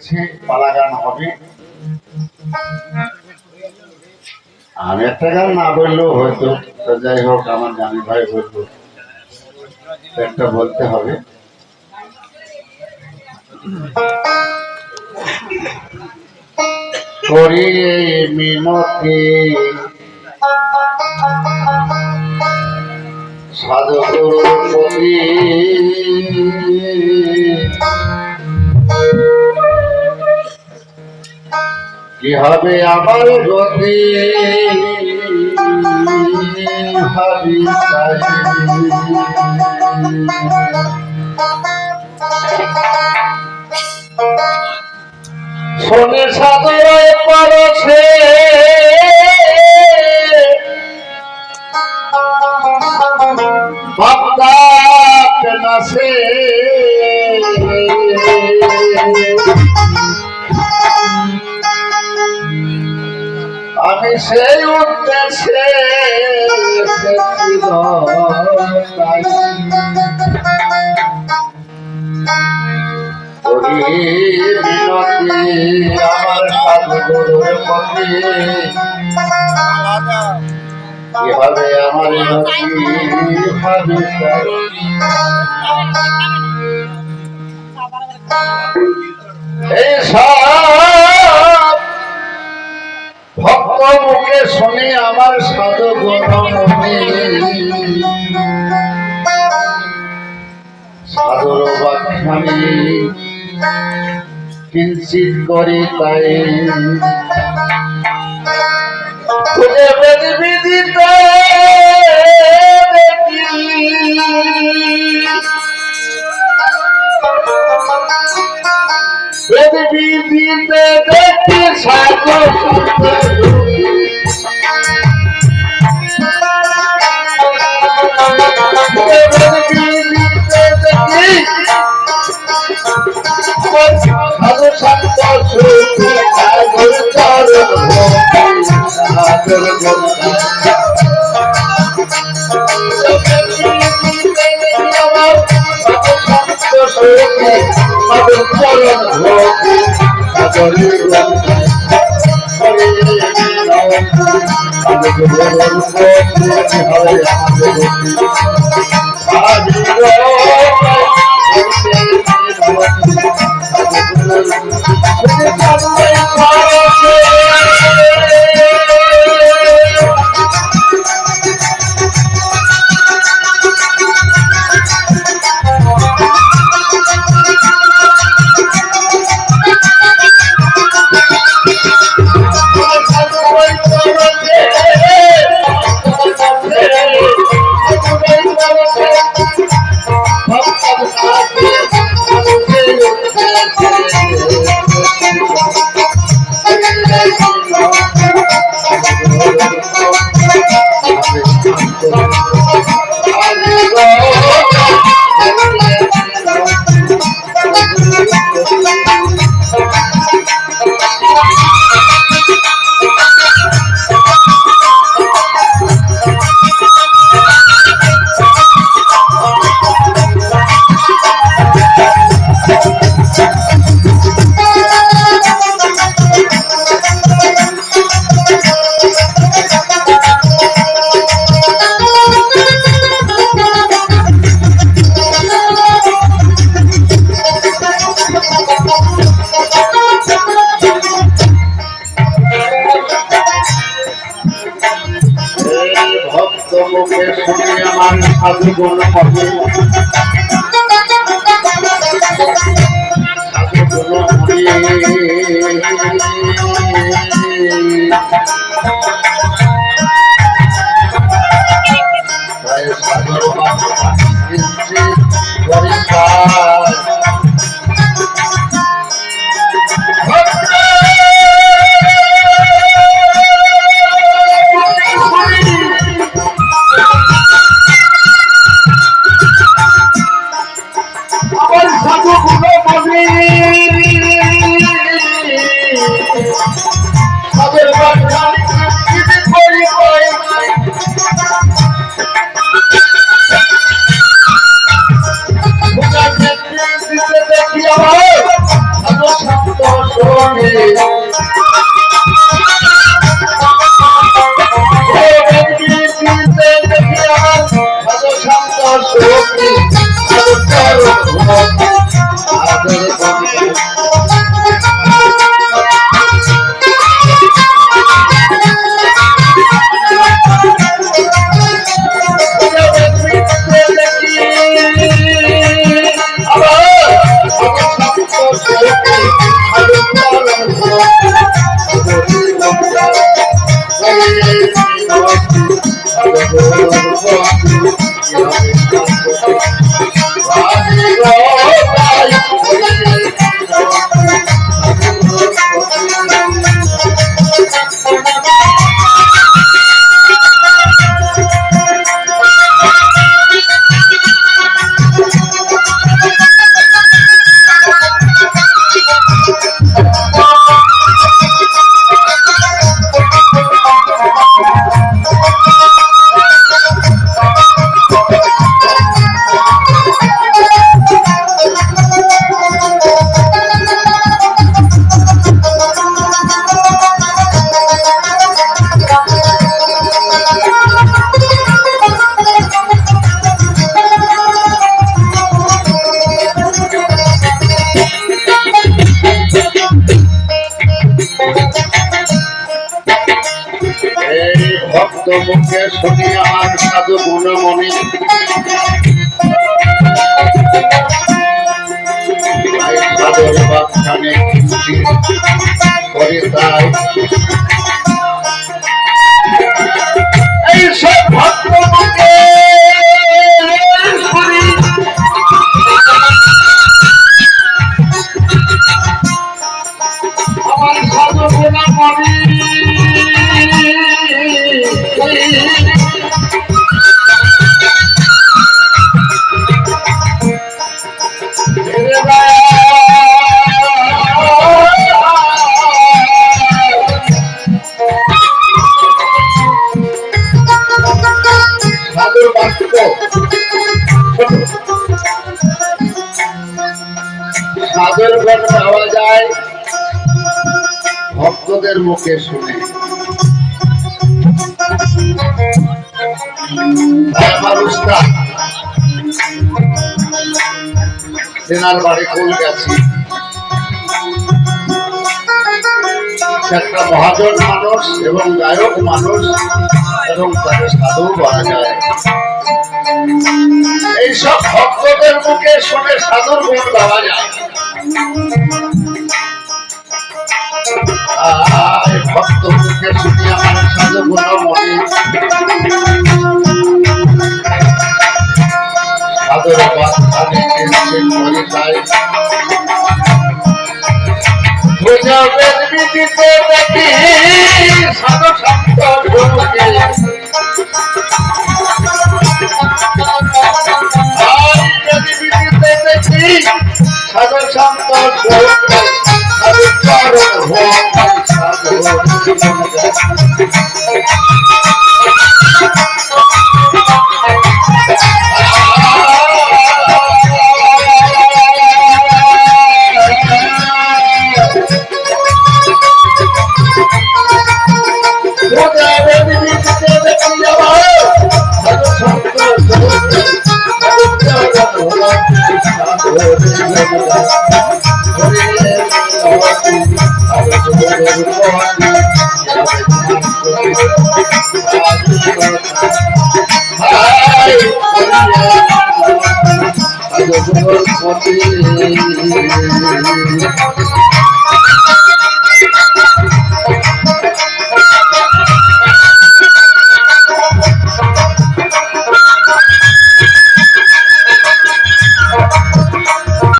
দেখছি পালা গান হবে। আমি একটা গান না বললেও হয়তো, যাই হোক আমার জানি ভাই বলবো, একটা বলতে হবে। করি মিনতি সাধুগুরুর প্রতি, কি হবে আমার গতি ভাবি শোনে সাধুরায় পড়ছে বাপদাপ নাচে, আমি সেই উদ্দেশ্যে মিনতি আমার সাধুগুরুর প্রতি, কিভাবে আমার এই সব ভক্ত মুখে শুনে আমার সাধুগুরু সাধুর বাখ্যানি কিঞ্চিত করি তাই খুঁজে বিদিতে বিদিতে দেখি সাধু সাধু সন্ত সুখী সাধুর চরণ সাধুর ভক্ত মুখে শুনে আমার সাধুগুণ হবে, ভক্ত মুখে শুনি আমার সাধু গুণমণি সাধুর বাখানে করে তাই এইসব ভক্ত মুখে শুনি আমার সাধু গুণমণি সাধুর ঘর পাওয়া যায় ভক্তদের মুখে শুনে। আমার উস্তাদ তেনার বাড়ি কলকাছি, একটা মহাজন মানুষ এবং গায়ক মানুষ এবং তাকে সাধু বলা যায়। এইসব ভক্তদের মুখে শুনে সাধুর গুণ পাওয়া যায়। ভক্ত মুখে শুনি আমার সাধু গুণমণি সাধুর বাখানে করে তাই গুজবের বিদিতে দেখি সাধু সন্ত গুরুকে দেখি সাধু সন্ত গুরুকে সাধু চরণ ভক্ত সাধু Hey!